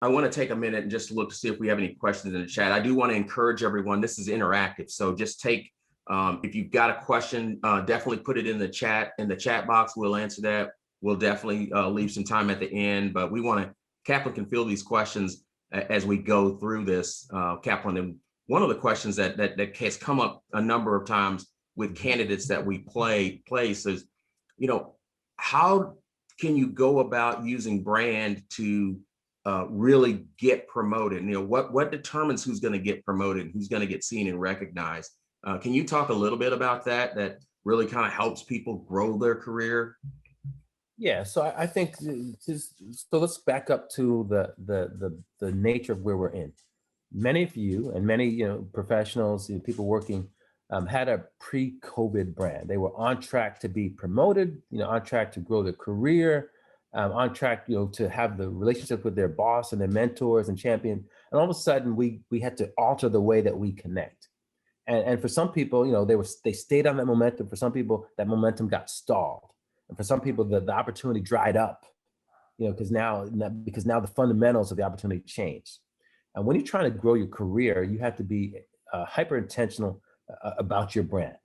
I want to take a minute and just look to see if we have any questions in the chat. I do want to encourage everyone. This is interactive, so just take, if you've got a question, definitely put it in the chat box. We'll answer that. We'll definitely leave some time at the end, but we want to, Kaplan can field these questions as we go through this, Kaplan. And one of the questions that has come up a number of times with candidates that we place is, how can you go about using brand to really get promoted? What determines who's going to get promoted, who's going to get seen and recognized? Can you talk a little bit about that really kind of helps people grow their career? Yeah, so I think, so let's back up to the nature of where we're in. Many of you and many professionals, people working, had a pre-COVID brand. They were on track to be promoted, on track to grow their career, on track, to have the relationship with their boss and their mentors and champion. And all of a sudden, we had to alter the way that we connect. And for some people, they stayed on that momentum. For some people, that momentum got stalled. And for some people, the opportunity dried up, because now the fundamentals of the opportunity changed. And when you're trying to grow your career, you have to be hyper intentional about your brand.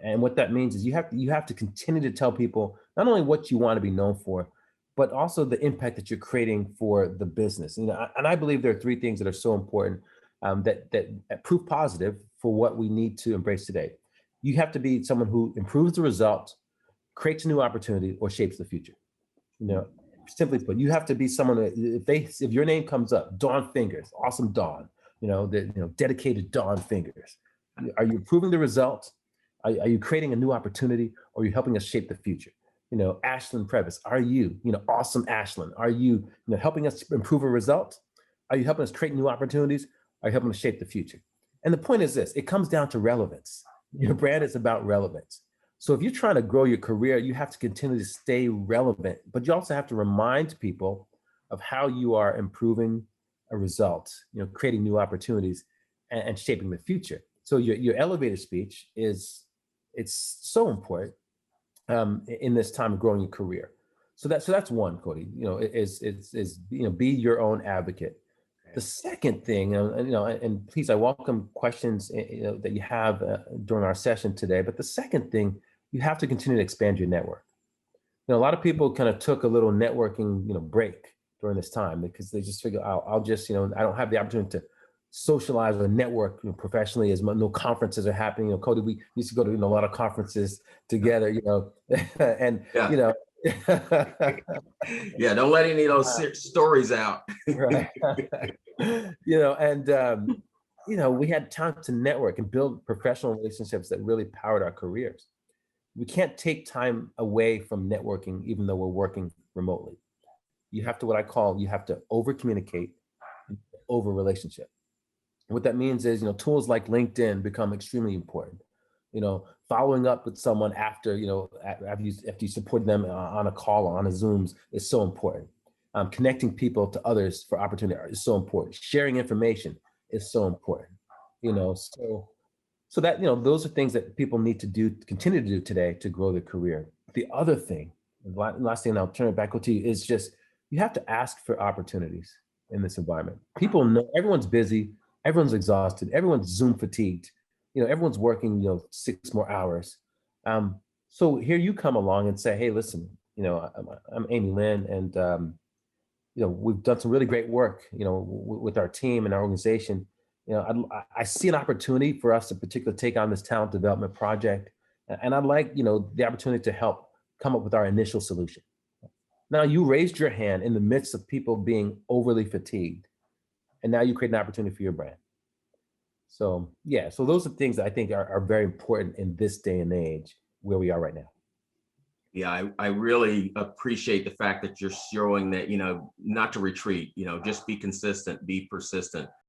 And what that means is you have to continue to tell people not only what you want to be known for, but also the impact that you're creating for the business. And I believe there are three things that are so important that prove positive for what we need to embrace today. You have to be someone who improves the result, creates a new opportunity, or shapes the future. Simply put, you have to be someone that if your name comes up, Dawn Fingers, awesome Dawn, dedicated Dawn Fingers. Are you improving the result? Are you creating a new opportunity, or are you helping us shape the future? Ashlyn Previs, are you, awesome Ashlyn? Are you, helping us improve a result? Are you helping us create new opportunities? Are you helping us shape the future? And the point is this: it comes down to relevance. Your brand is about relevance. So if you're trying to grow your career, you have to continue to stay relevant, but you also have to remind people of how you are improving a result, creating new opportunities and shaping the future. So your elevator speech it's so important in this time of growing your career. So that's one, Cody. Be your own advocate. The second thing, and please, I welcome questions that you have during our session today. But the second thing, you have to continue to expand your network. A lot of people kind of took a little networking, break during this time because they just figure, I'll just, I don't have the opportunity to socialize or network professionally as no conferences are happening. Cody, we used to go to a lot of conferences together, and yeah. Yeah, don't let any of those stories out. Right. We had time to network and build professional relationships that really powered our careers. We can't take time away from networking, even though we're working remotely. You have to over communicate, over relationship. And what that means is, tools like LinkedIn become extremely important. Following up with someone after you support them on a call or on a Zooms is so important. Connecting people to others for opportunity is so important. Sharing information is so important. So that, those are things that people need to continue to do today to grow their career. The other thing, last thing, and I'll turn it back to you, is just, you have to ask for opportunities in this environment. People know everyone's busy, everyone's exhausted, everyone's Zoom fatigued, everyone's working, 6 more hours. So here you come along and say, hey, listen, I'm Amy Lynn, and we've done some really great work, with our team and our organization. I see an opportunity for us to particularly take on this talent development project. And I'd like, the opportunity to help come up with our initial solution. Now you raised your hand in the midst of people being overly fatigued. And now you create an opportunity for your brand. So yeah, so those are things that I think are very important in this day and age where we are right now. Yeah, I really appreciate the fact that you're showing that, not to retreat, just be consistent, be persistent.